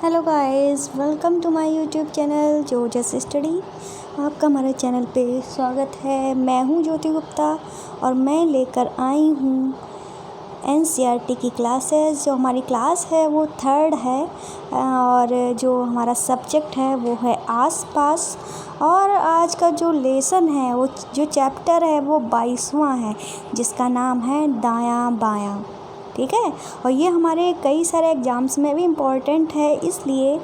Hello guys, welcome to my YouTube channel जोजस study. आपका हमारे चैनल पे स्वागत है। मैं हूँ ज्योति गुप्ता और मैं लेकर आई हूँ एनसीईआरटी की क्लासेस। जो हमारी क्लास है वो थर्ड है और जो हमारा सब्जेक्ट है वो है आसपास। और आज का जो लेसन है वो जो चैप्टर है वो 22वां है, जिसका नाम है दायां बायां। ठीक है, और ये हमारे कई सारे एग्ज़ाम्स में भी इम्पॉर्टेंट है, इसलिए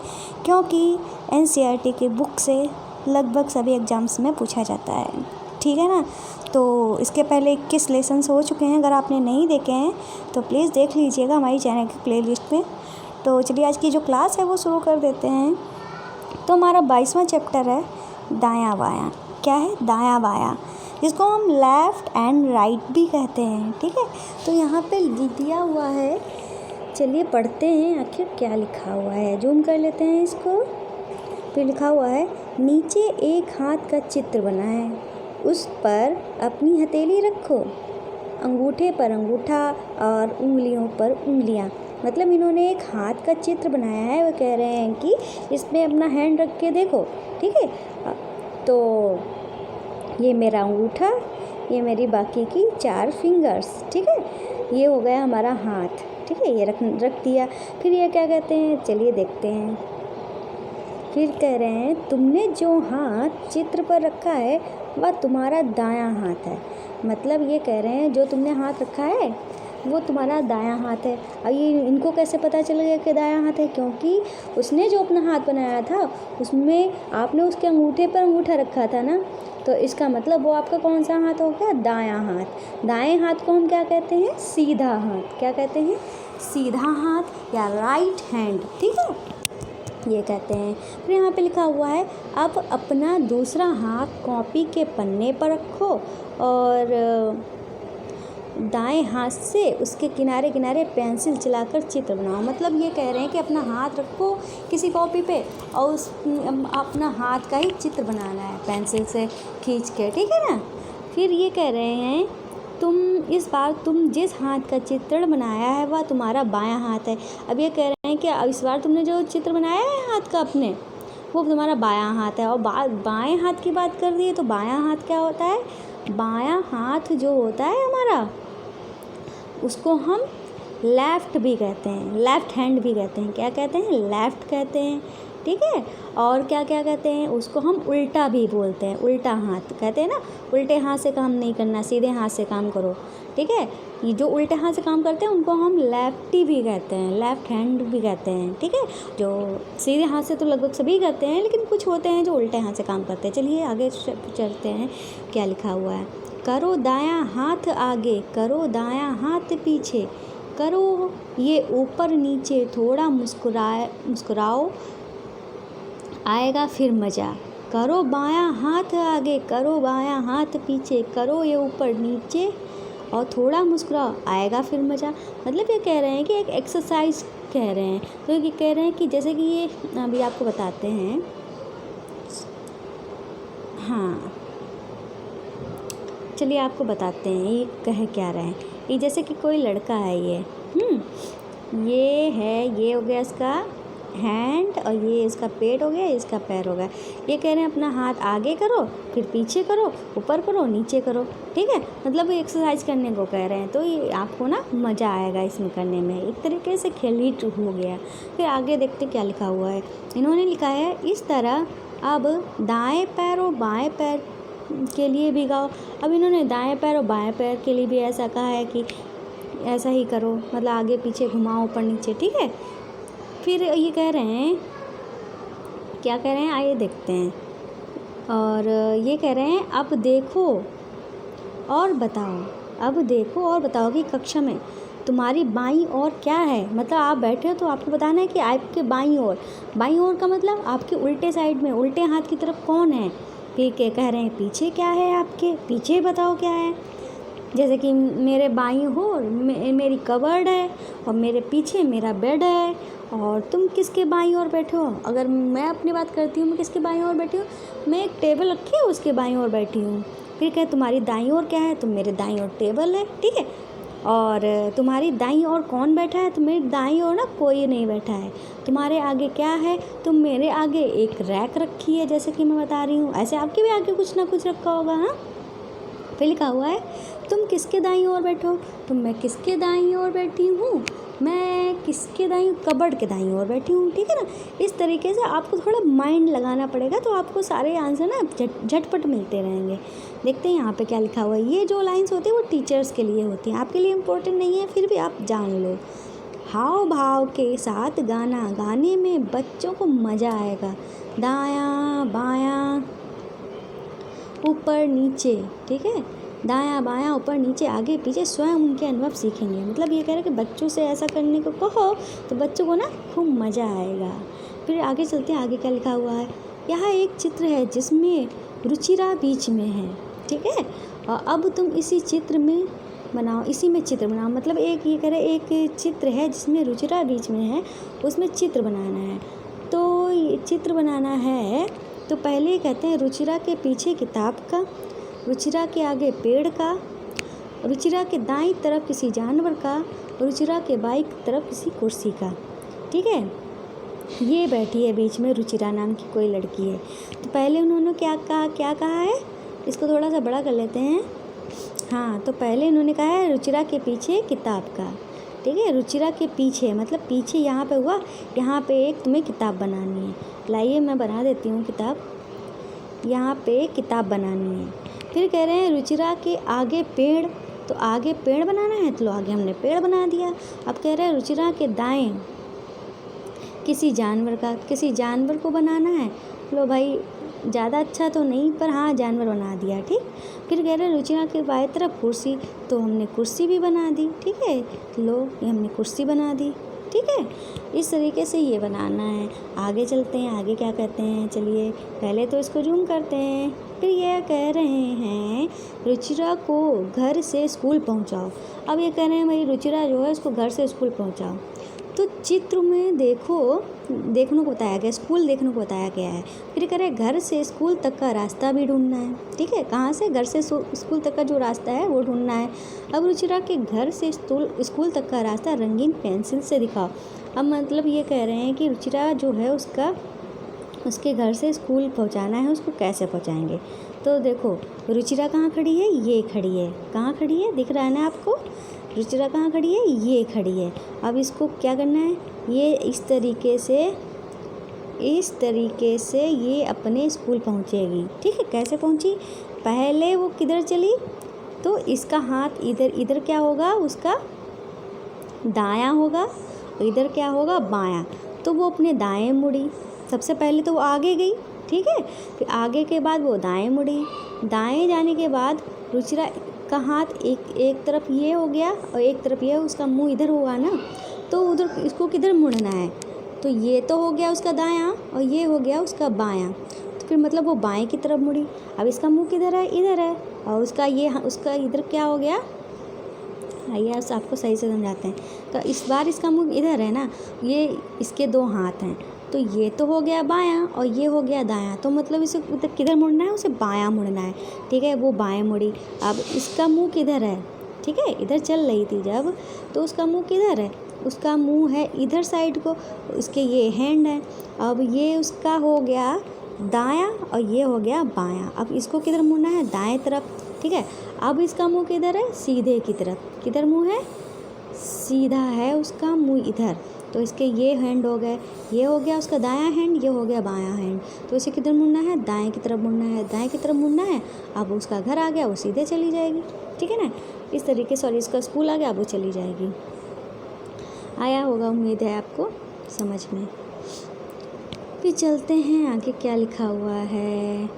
क्योंकि एनसीईआरटी की बुक से लगभग सभी एग्ज़ाम्स में पूछा जाता है। ठीक है ना। तो इसके पहले 21 लेसन्स हो चुके हैं। अगर आपने नहीं देखे हैं तो प्लीज़ देख लीजिएगा हमारी चैनल की प्लेलिस्ट में। तो चलिए आज की जो क्लास है वो शुरू कर देते हैं। तो हमारा 22वां चैप्टर है दायां बायां। क्या है? दायां बायां, जिसको हम लेफ़्ट एंड राइट भी कहते हैं। ठीक है, तो यहाँ पे दिया हुआ है, चलिए पढ़ते हैं आखिर क्या लिखा हुआ है। जूम कर लेते हैं इसको। फिर लिखा हुआ है, नीचे एक हाथ का चित्र बना है, उस पर अपनी हथेली रखो, अंगूठे पर अंगूठा और उंगलियों पर उंगलियां। मतलब इन्होंने एक हाथ का चित्र बनाया है। वो कह रहे हैं कि इसमें अपना हैंड रख के देखो। ठीक है, तो ये मेरा अंगूठा, ये मेरी बाकी की 4 फिंगर्स। ठीक है, ये हो गया हमारा हाथ। ठीक है, ये रख दिया। फिर ये क्या कहते हैं, चलिए देखते हैं। फिर कह रहे हैं, तुमने जो हाथ चित्र पर रखा है वह तुम्हारा दायां हाथ है। मतलब ये कह रहे हैं जो तुमने हाथ रखा है वो तुम्हारा दायां हाथ है। अब ये इनको कैसे पता चल गया कि दायां हाथ है? क्योंकि उसने जो अपना हाथ बनाया था उसमें आपने उसके अंगूठे पर अंगूठा रखा था ना, तो इसका मतलब वो आपका कौन सा हाथ हो गया? दायां हाथ। दाएं हाथ को हम क्या कहते हैं? सीधा हाथ। क्या कहते हैं? सीधा हाथ या राइट हैंड। ठीक है, ये कहते हैं। फिर यहाँ पे लिखा हुआ है, अब अपना दूसरा हाथ कॉपी के पन्ने पर रखो और दाएं हाथ से उसके किनारे किनारे पेंसिल चलाकर चित्र बनाओ। मतलब ये कह रहे हैं कि अपना हाथ रखो किसी कॉपी पे और उस अपना हाथ का ही चित्र बनाना है पेंसिल से खींच के। ठीक है ना। फिर ये कह रहे हैं, इस बार तुम जिस हाथ का चित्र बनाया है वह तुम्हारा बायां हाथ है। अब ये कह रहे हैं कि इस बार तुमने जो चित्र बनाया है हाथ का अपने, वो तुम्हारा बायां हाथ है। और बाएं हाथ की बात कर दिए तो बायां हाथ क्या होता है? बायां हाथ जो होता है हमारा, उसको हम लेफ़्ट भी कहते हैं, लेफ़्ट हैंड भी कहते हैं। क्या कहते हैं? लेफ़्ट कहते हैं। ठीक है, और क्या क्या कहते हैं? उसको हम उल्टा भी बोलते हैं, उल्टा हाथ कहते हैं ना। उल्टे हाथ से काम नहीं करना, सीधे हाथ से काम करो। ठीक है, ये जो उल्टे हाथ से काम करते हैं उनको हम लेफ्टी भी कहते हैं, लेफ़्ट हैंड भी कहते हैं। ठीक है, जो सीधे हाथ से तो लगभग सभी करते हैं, लेकिन कुछ होते हैं जो उल्टे हाथ से काम करते हैं। चलिए आगे चलते हैं, क्या लिखा हुआ है। करो दायां हाथ आगे, करो दायां हाथ पीछे, करो ये ऊपर नीचे, थोड़ा मुस्कुराओ, आएगा फिर मज़ा। करो बायां हाथ आगे, करो बायां हाथ पीछे, करो ये ऊपर नीचे और थोड़ा मुस्कुराओ, आएगा फिर मज़ा। मतलब ये कह रहे हैं कि एक एक्सरसाइज कह रहे हैं। तो ये कह रहे हैं कि जैसे कि ये अभी आपको बताते हैं। हाँ, चलिए आपको बताते हैं ये कह क्या रहे हैं। ये जैसे कि कोई लड़का है, ये हो गया इसका हैंड और ये इसका पेट हो गया, इसका पैर हो गया। ये कह रहे हैं अपना हाथ आगे करो, फिर पीछे करो, ऊपर करो, नीचे करो। ठीक है, मतलब ये एक्सरसाइज करने को कह रहे हैं। तो ये आपको ना मज़ा आएगा इसमें करने में, एक तरीके से खेल ही हो गया। फिर आगे देखते क्या लिखा हुआ है। इन्होंने लिखा है, इस तरह अब दाएँ पैर और बाएँ पैर के लिए भी गाओ। अब इन्होंने दाएं पैर और बाएं पैर के लिए भी ऐसा कहा है कि ऐसा ही करो, मतलब आगे पीछे घुमाओ, ऊपर नीचे। ठीक है, फिर ये कह रहे हैं, क्या कह रहे हैं आइए देखते हैं। और ये कह रहे हैं, अब देखो और बताओ, अब देखो और बताओ कि कक्षा में तुम्हारी बाईं ओर क्या है। मतलब आप बैठे हो तो आपको बताना है कि आपके बाईं ओर का मतलब आपके उल्टे साइड में, उल्टे हाथ की तरफ कौन है। फिर क्या कह रहे हैं, पीछे क्या है, आपके पीछे बताओ क्या है। जैसे कि मेरे बाईं ओर मेरी कबर्ड है और मेरे पीछे मेरा बेड है। और तुम किसके बाईं ओर बैठे हो? अगर मैं अपनी बात करती हूँ, मैं किसके बाईं ओर बैठी हूँ? मैं एक टेबल रखी है उसके बाईं ओर बैठी हूँ। फिर कहे तुम्हारी दाईं ओर क्या है? तो मेरे दाईं ओर टेबल है। ठीक है, और तुम्हारी दाईं ओर कौन बैठा है? तो मेरी दाईं ओर ना कोई नहीं बैठा है। तुम्हारे आगे क्या है? तो मेरे आगे एक रैक रखी है, जैसे कि मैं बता रही हूँ। ऐसे आपके भी आगे कुछ ना कुछ रखा होगा। हाँ, फिर लिखा हुआ है तुम किसके दाईं ओर बैठो? तो मैं किसके दाईं ओर बैठी हूँ? मैं किसके दाईं? कबर्ड के दाईं ओर बैठी हूँ। ठीक है ना। इस तरीके से आपको थोड़ा माइंड लगाना पड़ेगा, तो आपको सारे आंसर ना झटपट मिलते रहेंगे। देखते हैं यहाँ पे क्या लिखा हुआ है। ये जो लाइन्स होती है वो टीचर्स के लिए होती हैं, आपके लिए इम्पोर्टेंट नहीं है, फिर भी आप जान लो। हाव भाव के साथ गाना गाने में बच्चों को मज़ा आएगा। दायां बायां ऊपर नीचे, ठीक है, दायां बायां ऊपर नीचे आगे पीछे स्वयं उनके अनुभव सीखेंगे। मतलब ये कह रहा है कि बच्चों से ऐसा करने को कहो तो बच्चों को ना खूब मज़ा आएगा। फिर आगे चलते हैं, आगे क्या लिखा हुआ है। यहाँ एक चित्र है जिसमें रुचिरा बीच में है। ठीक है, और अब तुम इसी चित्र में बनाओ, इसी में चित्र बनाओ। मतलब एक ये कह रहे एक चित्र है जिसमें रुचिरा बीच में है, उसमें चित्र बनाना है। तो ये चित्र बनाना है तो पहले कहते हैं रुचिरा के पीछे किताब का, रुचिरा के आगे पेड़ का, रुचिरा के दाईं तरफ किसी जानवर का, रुचिरा के बाईं तरफ किसी कुर्सी का। ठीक है, ये बैठी है बीच में रुचिरा नाम की कोई लड़की है। तो पहले उन्होंने क्या कहा है, इसको थोड़ा सा बड़ा कर लेते हैं। हाँ, तो पहले इन्होंने कहा है रुचिरा के पीछे किताब का। ठीक है, रुचिरा के पीछे मतलब पीछे यहाँ पे हुआ, यहाँ पे एक तुम्हें किताब बनानी है। लाइए मैं बना देती हूँ किताब। यहाँ पे किताब बनानी है। फिर कह रहे हैं रुचिरा के आगे पेड़, तो आगे पेड़ बनाना है, तो आगे हमने पेड़ बना दिया। अब कह रहे हैं रुचिरा के दाएं किसी जानवर को बनाना है। लो भाई, ज़्यादा अच्छा तो नहीं, पर हाँ जानवर बना दिया। ठीक, फिर कह रहे हैं रुचिरा के बाएं तरफ कुर्सी, तो हमने कुर्सी भी बना दी। ठीक है, लो ये हमने कुर्सी बना दी। ठीक है, इस तरीके से ये बनाना है। आगे चलते हैं, आगे क्या कहते हैं, चलिए पहले तो इसको जूम करते हैं। फिर ये कह रहे हैं रुचिरा को घर से स्कूल पहुंचाओ। अब ये कह रहे हैं भाई रुचिरा जो है उसको घर से स्कूल पहुंचाओ। तो चित्र में देखने को बताया गया, स्कूल देखने को बताया गया है। फिर कह रहे घर से स्कूल तक का रास्ता भी ढूंढना है। ठीक है, कहाँ से? घर से स्कूल तक का जो रास्ता है वो ढूंढना है। अब रुचिरा के घर से स्कूल तक का रास्ता रंगीन पेंसिल से दिखाओ। अब मतलब ये कह रहे हैं कि रुचिरा जो है उसके घर से स्कूल पहुंचाना है, उसको कैसे पहुंचाएंगे। तो देखो रुचिरा कहाँ खड़ी है, ये खड़ी है। कहाँ खड़ी है, दिख रहा है ना आपको? रुचिरा कहाँ खड़ी है, ये खड़ी है। अब इसको क्या करना है, ये इस तरीके से ये अपने स्कूल पहुँचेगी। ठीक है, कैसे पहुँची? पहले वो किधर चली, तो इसका हाथ इधर क्या होगा, उसका दायां होगा, और इधर क्या होगा, बायां। तो वो अपने दाएं मुड़ी। सबसे पहले तो वो आगे गई। ठीक है, फिर आगे के बाद वो दाएं मुड़ी। दाएं जाने के बाद रुचिरा का हाथ एक तरफ ये हो गया और एक तरफ ये, उसका मुंह इधर हुआ ना, तो उधर इसको किधर मुड़ना है, तो ये तो हो गया उसका दायां और ये हो गया उसका बायां। तो फिर मतलब वो बाएं की तरफ मुड़ी। अब इसका मुंह किधर है, इधर है, और उसका इधर क्या हो गया, आइए आपको सही से समझाते हैं। तो इस बार इसका मुंह इधर है ना, ये इसके दो हाथ हैं, तो ये तो हो गया बायां और ये हो गया दायां। तो मतलब इसे किधर मुड़ना है, उसे बायां मुड़ना है। ठीक है, वो बाएं मुड़ी। अब इसका मुंह किधर है, ठीक है, इधर चल रही थी जब, तो उसका मुंह किधर है, उसका मुंह है इधर साइड को, उसके ये हैंड है। अब ये उसका हो गया दायां और ये हो गया बायां। अब इसको किधर मुड़ना है, दाएं तरफ। ठीक है, अब इसका मुंह किधर है, सीधे की तरफ। किधर मुंह है, सीधा है उसका मुंह इधर। तो इसके ये हैंड हो गए, ये हो गया उसका दायां हैंड, ये हो गया बायां हैंड। तो इसे किधर मुड़ना है, दाएं की तरफ मुड़ना है, दाएं की तरफ मुड़ना है। अब उसका घर आ गया, वो सीधे चली जाएगी। ठीक है ना, इस तरीके से। और इसका स्कूल आ गया, अब वो चली जाएगी। आया होगा, उम्मीद है आपको समझ में। फिर चलते हैं आगे क्या लिखा हुआ है।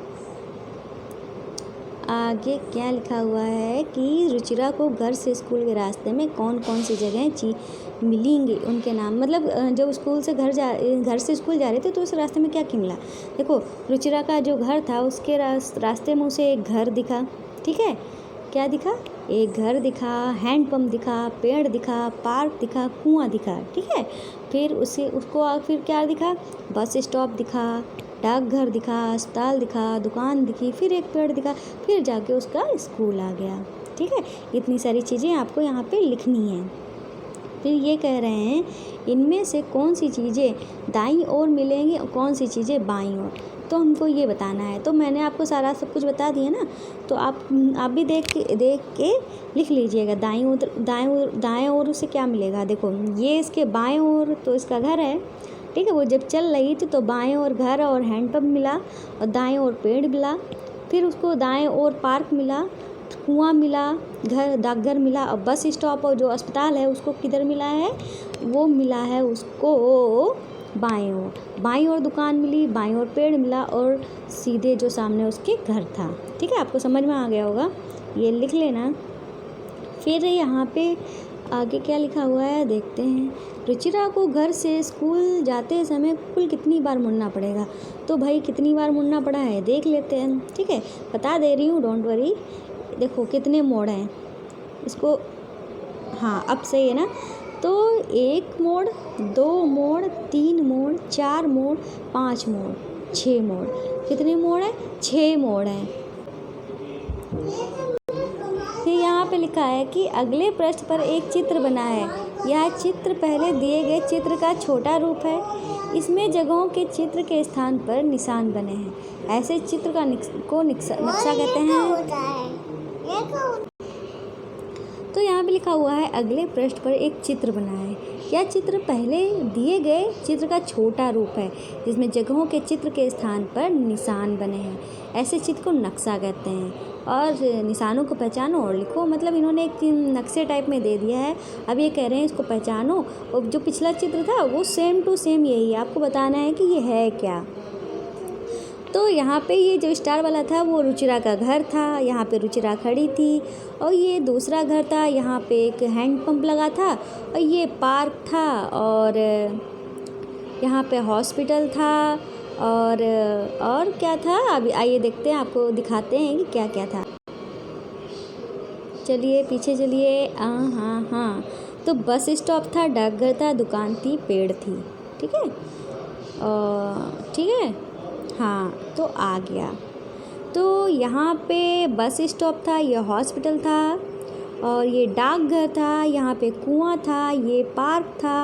आगे क्या लिखा हुआ है कि रुचिरा को घर से स्कूल के रास्ते में कौन कौन सी जगहें मिलेंगी, उनके नाम। मतलब जब घर से स्कूल जा रहे थे तो उस रास्ते में क्या क्या मिला। देखो रुचिरा का जो घर था उसके रास्ते में उसे एक घर दिखा। ठीक है, क्या दिखा, एक घर दिखा, हैंडपम्प दिखा, पेड़ दिखा, पार्क दिखा, कुआं दिखा। ठीक है, फिर फिर क्या दिखा, बस स्टॉप दिखा, डाकघर दिखा, अस्पताल दिखा, दुकान दिखी, फिर एक पेड़ दिखा, फिर जाके उसका स्कूल आ गया। ठीक है, इतनी सारी चीज़ें आपको यहाँ पे लिखनी है। फिर ये कह रहे हैं इनमें से कौन सी चीज़ें दाईं ओर मिलेंगी और कौन सी चीज़ें बाईं ओर, तो हमको ये बताना है। तो मैंने आपको सारा सब कुछ बता दिया ना, तो आप भी देख के लिख लीजिएगा। दाएं ओर से क्या मिलेगा, देखो ये इसके बाएं ओर तो इसका घर है, ठीक है। वो जब चल रही थी तो बाएं ओर घर और हैंडपम्प मिला, और दाएं ओर पेड़ मिला। फिर उसको दाएं ओर पार्क मिला, कुआं मिला, घर डाकघर मिला, और बस स्टॉप और जो अस्पताल है उसको किधर मिला है, वो मिला है उसको बाईं ओर दुकान मिली, बाईं ओर पेड़ मिला, और सीधे जो सामने उसके घर था। ठीक है, आपको समझ में आ गया होगा, ये लिख लेना। फिर यहाँ पे आगे क्या लिखा हुआ है देखते हैं। रुचिरा को घर से स्कूल जाते समय कुल कितनी बार मुड़ना पड़ेगा, तो भाई कितनी बार मुड़ना पड़ा है देख लेते हैं। ठीक है, बता दे रही हूँ, डोंट वरी। देखो कितने मोड़ हैं इसको, हाँ अब सही है ना। तो 1 मोड़, 2 मोड़, 3 मोड़, 4 मोड़, 5 मोड़, 6 मोड़। कितने मोड़ हैं, 6 मोड़ हैं। फिर यहाँ पे लिखा है कि अगले पृष्ठ पर एक चित्र बना है। यह चित्र पहले दिए गए चित्र का छोटा रूप है। इसमें जगहों के चित्र के स्थान पर निशान बने हैं। ऐसे चित्र का नक्शा कहते हैं। तो यहाँ पे लिखा हुआ है अगले पृष्ठ पर एक चित्र बना है। यह चित्र पहले दिए गए चित्र का छोटा रूप है, जिसमें जगहों के चित्र के स्थान पर निशान बने हैं। ऐसे चित्र को नक्शा कहते हैं। और निशानों को पहचानो और लिखो, मतलब इन्होंने एक नक्शे टाइप में दे दिया है। अब ये कह रहे हैं इसको पहचानो, और जो पिछला चित्र था वो सेम टू सेम यही है, आपको बताना है कि ये है क्या। तो यहाँ पे ये जो स्टार वाला था वो रुचिरा का घर था, यहाँ पे रुचिरा खड़ी थी। और ये दूसरा घर था, यहाँ पे एक हैंड पंप लगा था, और ये पार्क था, और यहाँ पे हॉस्पिटल था, और क्या था, अभी आइए देखते हैं, आपको दिखाते हैं कि क्या क्या था। चलिए पीछे चलिए। हाँ, तो बस स्टॉप था, डाकघर था, दुकान थी, पेड़ थी। ठीक है, ठीक है, हाँ तो आ गया। तो यहाँ पे बस स्टॉप था, ये हॉस्पिटल था, और ये डाकघर था, यहाँ पे कुआं था, ये पार्क था,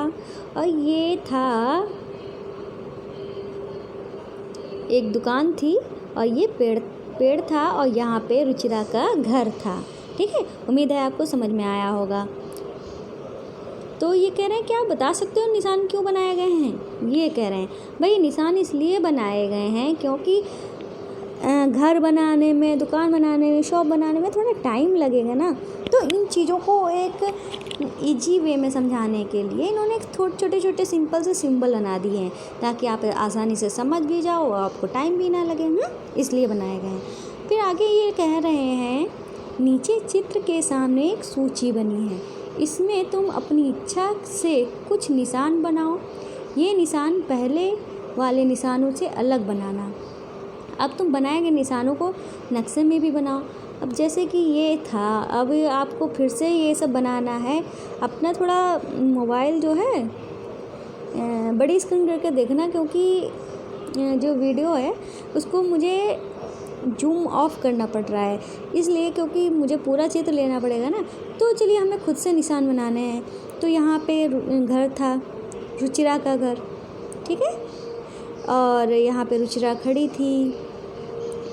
और ये था एक दुकान थी, और ये पेड़ था, और यहाँ पे रुचिरा का घर था। ठीक है, उम्मीद है आपको समझ में आया होगा। तो ये कह रहे हैं कि आप बता सकते हो निशान क्यों बनाए गए हैं। ये कह रहे हैं भाई निशान इसलिए बनाए गए हैं क्योंकि घर बनाने में, दुकान बनाने में, शॉप बनाने में थोड़ा टाइम लगेगा ना, तो इन चीज़ों को एक इजी वे में समझाने के लिए इन्होंने छोटे छोटे सिंपल से सिंबल बना दिए हैं, ताकि आप आसानी से समझ भी जाओ और आपको टाइम भी ना लगे, इसलिए बनाए गए हैं। फिर आगे ये कह रहे हैं नीचे चित्र के सामने एक सूची बनी है, इसमें तुम अपनी इच्छा से कुछ निशान बनाओ। ये निशान पहले वाले निशानों से अलग बनाना। अब तुम बनाए गए निशानों को नक्शे में भी बनाओ। अब जैसे कि ये था, अब आपको फिर से ये सब बनाना है। अपना थोड़ा मोबाइल जो है बड़ी स्क्रीन करके देखना, क्योंकि जो वीडियो है उसको मुझे जूम ऑफ करना पड़ रहा है, इसलिए क्योंकि मुझे पूरा चित्र लेना पड़ेगा ना। तो चलिए हमें खुद से निशान बनाने हैं। तो यहाँ पे घर था, रुचिरा का घर, ठीक है, और यहाँ पे रुचिरा खड़ी थी,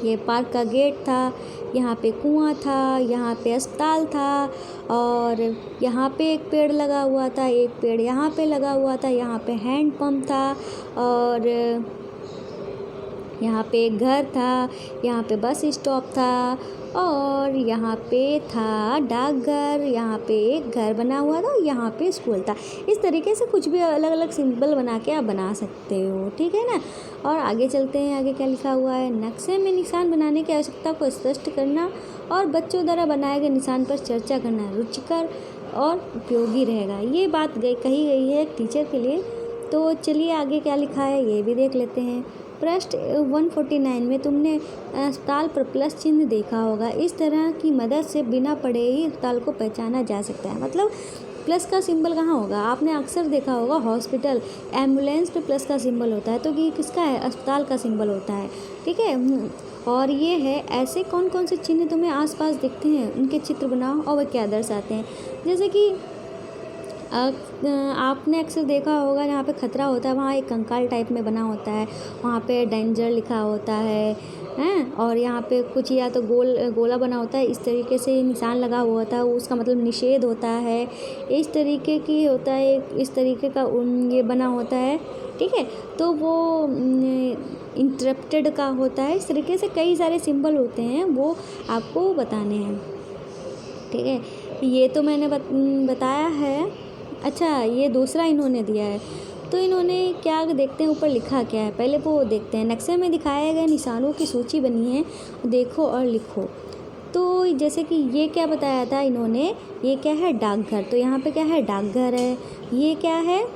ये पार्क का गेट था, यहाँ पे कुआं था, यहाँ पे अस्पताल था, और यहाँ पे एक पेड़ लगा हुआ था, एक पेड़ यहाँ पे लगा हुआ था, यहाँ पे हैंड पंप था, और यहाँ पे एक घर था, यहाँ पे बस स्टॉप था, और यहाँ पे था डाकघर, यहाँ पे एक घर बना हुआ था, यहाँ पे स्कूल था। इस तरीके से कुछ भी अलग अलग सिंबल बना के आप बना सकते हो, ठीक है ना। और आगे चलते हैं, आगे क्या लिखा हुआ है। नक्शे में निशान बनाने की आवश्यकता को स्पष्ट करना और बच्चों द्वारा बनाए गए निशान पर चर्चा करना रुचिकर और उपयोगी रहेगा। ये बात कही गई है एक टीचर के लिए। तो चलिए आगे क्या लिखा है ये भी देख लेते हैं। पृष्ठ 149 में तुमने अस्पताल पर प्लस चिन्ह देखा होगा। इस तरह की मदद से बिना पढ़े ही अस्पताल को पहचाना जा सकता है। मतलब प्लस का सिंबल कहाँ होगा? आपने अक्सर देखा होगा हॉस्पिटल, एम्बुलेंस पे प्लस का सिंबल होता है, तो ये किसका है? अस्पताल का सिंबल होता है, ठीक है। और ये है, ऐसे कौन कौन से चिन्ह तुम्हें आसपास दिखते हैं, उनके चित्र बनाओ और वे क्या दर्शाते हैं। जैसे कि आपने अक्सर देखा होगा जहाँ पे खतरा होता है वहाँ एक कंकाल टाइप में बना होता है, वहाँ पे डेंजर लिखा होता है हैं, और यहाँ पे कुछ या तो गोला बना होता है, इस तरीके से निशान लगा हुआ होता है, उसका मतलब निषेध होता है। इस तरीके की होता है, इस तरीके का ये बना होता है, ठीक है। तो वो इंटरप्टेड का होता है। इस तरीके से कई सारे सिंबल होते हैं, वो आपको बताने हैं, ठीक है। ये तो मैंने बताया है। अच्छा, ये दूसरा इन्होंने दिया है, तो इन्होंने क्या देखते हैं ऊपर लिखा क्या है, पहले वो देखते हैं। नक्शे में दिखाए गए निशानों की सूची बनी है, देखो और लिखो। तो जैसे कि ये क्या बताया था इन्होंने, ये क्या है? डाकघर। तो यहाँ पे क्या है? डाकघर है। ये क्या है?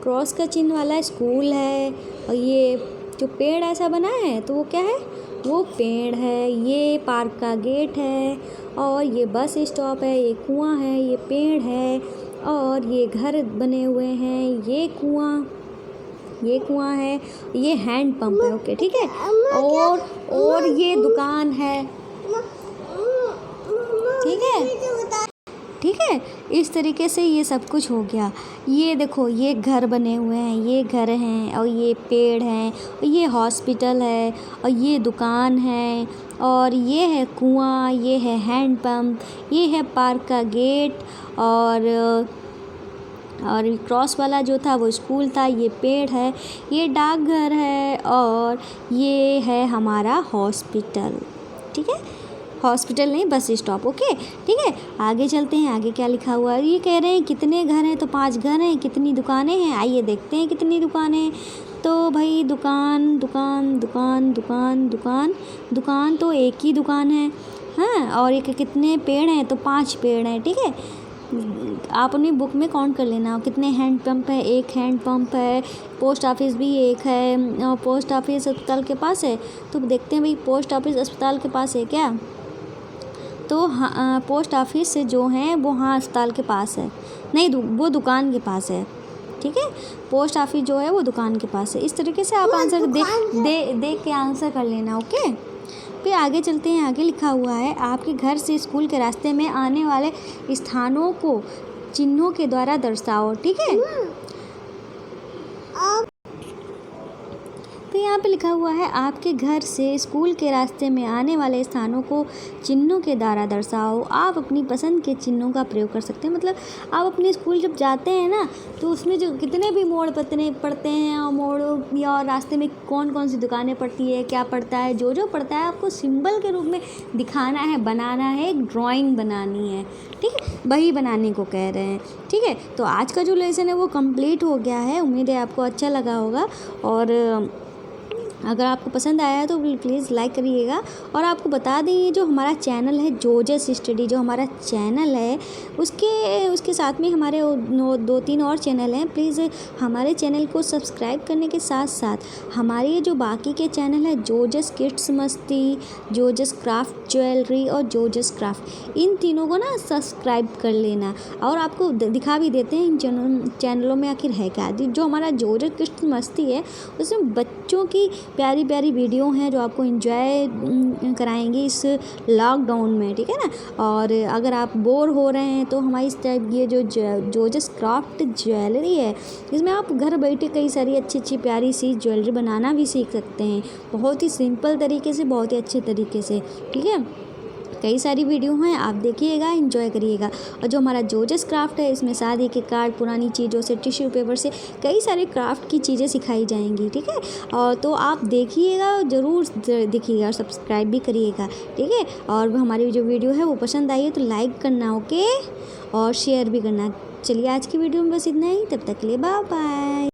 क्रॉस का चिन्ह वाला स्कूल है। और ये जो पेड़ ऐसा बना है, तो वो क्या है? वो पेड़ है। ये पार्क का गेट है, और ये बस स्टॉप है, ये कुआं है, ये पेड़ है, और ये घर बने हुए हैं, ये कुआं है, ये हैंड पंप है, ओके, ठीक है। और ये दुकान है, ठीक है। इस तरीके से ये सब कुछ हो गया। ये देखो, ये घर बने हुए हैं, ये घर हैं, और ये पेड़ हैं, और ये हॉस्पिटल है, और ये दुकान है, और ये है कुआं, ये है हैंड पंप, ये है पार्क का गेट, और क्रॉस वाला जो था वो स्कूल था, ये पेड़ है, ये डाकघर है, और ये है हमारा हॉस्पिटल, ठीक है। हॉस्पिटल नहीं, बस स्टॉप, ओके, ठीक है। आगे चलते हैं, आगे क्या लिखा हुआ है। ये कह रहे हैं कितने घर हैं, तो 5 घर हैं। कितनी दुकानें हैं, आइए देखते हैं कितनी दुकानें। तो भाई दुकान दुकान दुकान दुकान दुकान दुकान तो एक ही दुकान है, हाँ। और ये कितने पेड़ हैं, तो 5 पेड़ हैं, ठीक है। आप अपनी बुक में काउंट कर लेना कितने हैंड पंप है। एक हैंड पंप है। पोस्ट ऑफिस भी एक है, और पोस्ट ऑफिस अस्पताल के पास है। तो देखते हैं भाई पोस्ट ऑफिस अस्पताल के पास है क्या? तो हाँ, पोस्ट ऑफिस जो है वो हाँ अस्पताल के पास है, नहीं वो दुकान के पास है, ठीक है। पोस्ट ऑफिस जो है वो दुकान के पास है। इस तरीके से आप आंसर देख के आंसर कर लेना, ओके। फिर आगे चलते हैं, आगे लिखा हुआ है आपके घर से स्कूल के रास्ते में आने वाले स्थानों को चिन्हों के द्वारा दर्शाओ, ठीक है। तो यहाँ पे लिखा हुआ है आपके घर से स्कूल के रास्ते में आने वाले स्थानों को चिन्हों के द्वारा दर्शाओ। आप अपनी पसंद के चिन्हों का प्रयोग कर सकते हैं। मतलब आप अपने स्कूल जब जाते हैं ना, तो उसमें जो कितने भी मोड़ पड़ते हैं, और मोड़ या रास्ते में कौन कौन सी दुकानें पड़ती है, क्या पड़ता है, जो पड़ता है आपको सिंबल के रूप में दिखाना है, बनाना है, एक ड्राइंग बनानी है, ठीक है। वही बनाने को कह रहे हैं, ठीक है। तो आज का जो लेसन है वो कंप्लीट हो गया है। उम्मीद है आपको अच्छा लगा होगा, और अगर आपको पसंद आया है तो प्लीज़ लाइक करिएगा। और आपको बता दें, ये जो हमारा चैनल है जोजस स्टडी, जो हमारा चैनल है उसके साथ में हमारे 2-3 और चैनल हैं। प्लीज़ हमारे चैनल को सब्सक्राइब करने के साथ साथ हमारे जो बाकी के चैनल है, जोजस किड्स मस्ती, जोजस क्राफ्ट ज्वेलरी और जोजस क्राफ्ट, इन तीनों को ना सब्सक्राइब कर लेना। और आपको दिखा भी देते हैं इन चैनलों में आखिर है क्या। जो हमारा जोजस किड्स मस्ती है उसमें बच्चों की प्यारी प्यारी वीडियो हैं जो आपको एंजॉय कराएंगी इस लॉकडाउन में, ठीक है ना। और अगर आप बोर हो रहे हैं तो हमारी इस टाइप ये जो जोजस क्राफ्ट ज्वेलरी है, इसमें आप घर बैठे कई सारी अच्छी प्यारी सी ज्वेलरी बनाना भी सीख सकते हैं, बहुत ही सिंपल तरीके से, बहुत ही अच्छे तरीके से, ठीक है। कई सारी वीडियो हैं, आप देखिएगा, एंजॉय करिएगा। और जो हमारा जोजस क्राफ्ट है, इसमें शादी के कार्ड, पुरानी चीज़ों से, टिश्यू पेपर से कई सारे क्राफ्ट की चीज़ें सिखाई जाएंगी, ठीक है। और तो आप देखिएगा, ज़रूर देखिएगा और सब्सक्राइब भी करिएगा, ठीक है। और हमारी जो वीडियो है वो पसंद आई है तो लाइक करना, ओके, और शेयर भी करना। चलिए आज की वीडियो में बस इतना ही, तब तक के लिए बाय बाय।